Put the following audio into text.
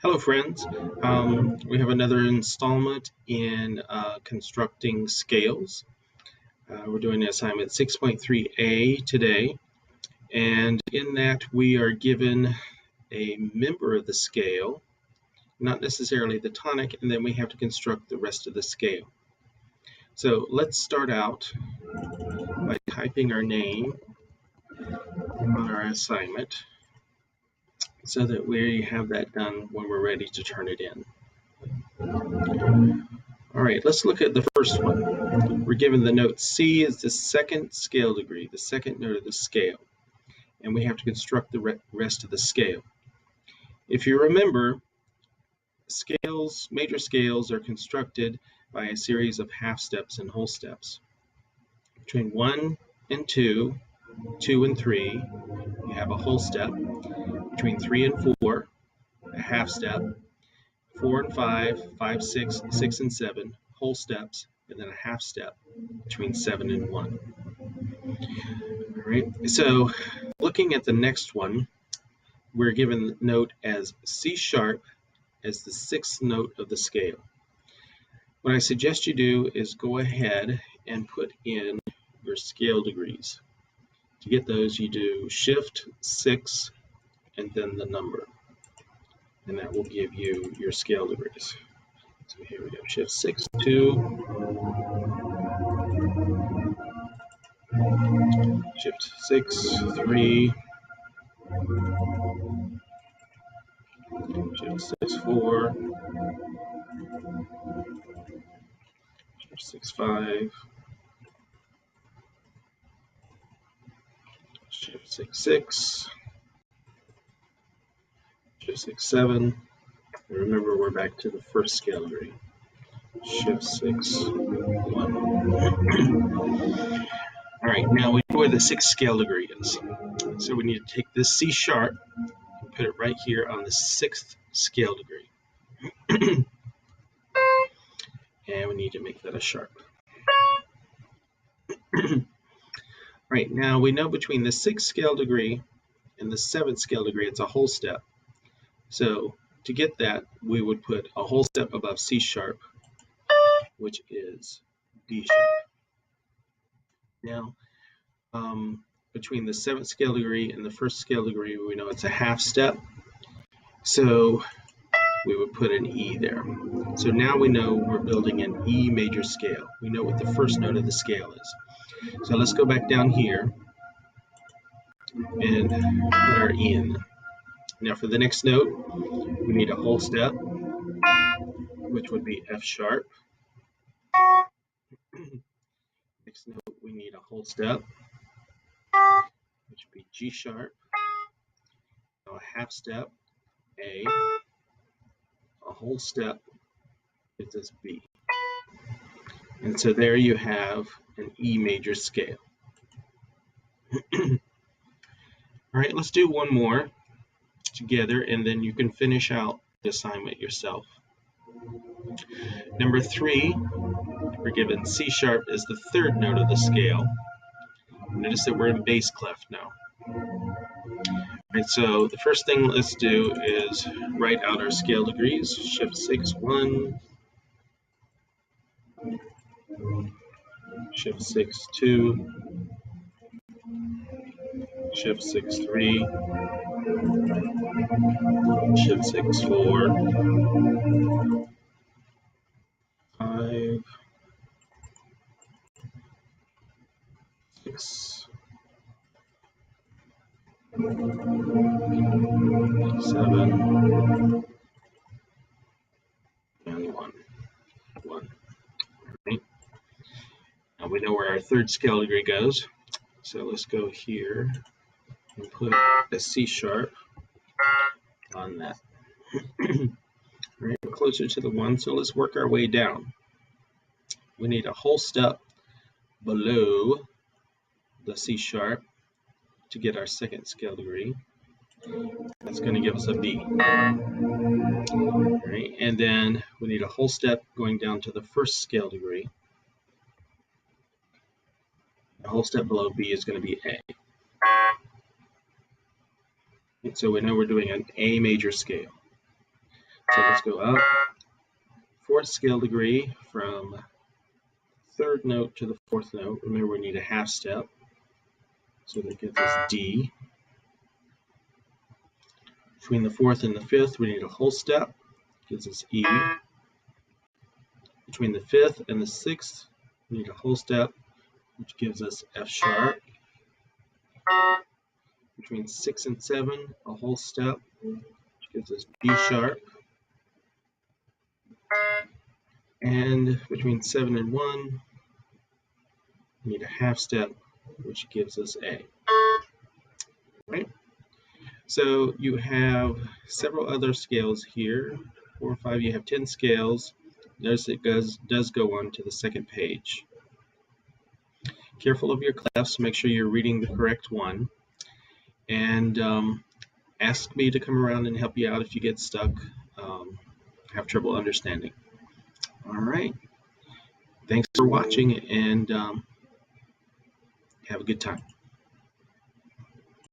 Hello, friends. We have another installment in constructing scales. We're doing assignment 6.3a today, and in that we are given a member of the scale, not necessarily the tonic, and then we have to construct the rest of the scale. So let's start out by typing our name on our assignment so that we have that done when we're ready to turn it in. All right, let's look at the first one. We're given the note C is the second scale degree, the second note of the scale, and we have to construct the rest of the scale. If you remember, major scales are constructed by a series of half steps and whole steps. Between 1 and 2, 2 and 3, you have a whole step. Between 3 and 4, a half step. 4 and 5, 5, 6, 6 and 7, whole steps, and then a half step between 7 and 1. All right, so looking at the next one, we're given the note as C sharp as the sixth note of the scale. What I suggest you do is go ahead and put in your scale degrees. To get those, you do Shift 6 and then the number, and that will give you your scale degrees. So here we go, Shift 6, 2, Shift 6, 3, Shift 6, 4, Shift 6, 5, Shift 6, 6, Shift 6, 7, and remember we're back to the first scale degree. Shift 6, 1. All right, now we know where the sixth scale degree is. So we need to take this C sharp and put it right here on the sixth scale degree. And we need to make that a sharp. Right, now we know between the sixth scale degree and the seventh scale degree, it's a whole step. So to get that, we would put a whole step above C sharp, which is D sharp. Now, between the seventh scale degree and the first scale degree, we know it's a half step. So we would put an E there. So now we know we're building an E major scale. We know what the first note of the scale is. So let's go back down here and put our E in. Now for the next note, we need a whole step, which would be F sharp. Next note, we need a whole step, which would be G sharp. Now a half step, A. A whole step gives us B. And so there you have an E major scale. All right, let's do one more together, and then you can finish out the assignment yourself. Number 3, we're given C sharp as the third note of the scale. Notice that we're in bass clef now. Right, so the first thing let's do is write out our scale degrees. Shift 6, 1, Shift 6, 2, Shift 6, 3, Shift 6, 4, 5, 6, 7, and 1. Right. Now we know where our third scale degree goes. So let's go here and put a C sharp on that. Right, we're closer to the 1, so let's work our way down. We need a whole step below the C sharp to get our second scale degree. That's going to give us a B. Right, and then we need a whole step going down to the first scale degree. A whole step below B is going to be A. And so we know we're doing an A major scale. So let's go up. Fourth scale degree from third note to the fourth note. Remember, we need a half step. So that gives us D. Between the fourth and the fifth, we need a whole step. Gives us E. Between the fifth and the sixth, we need a whole step, which gives us F sharp. Between 6 and 7, a whole step, which gives us B sharp. And between 7 and 1, we need a half step, which gives us A. Right? So you have several other scales here. 4 or 5, you have 10 scales. Notice it does go on to the second page. Careful of your clefs, make sure you're reading the correct one. And ask me to come around and help you out if you get stuck, have trouble understanding. All right. Thanks for watching, and have a good time.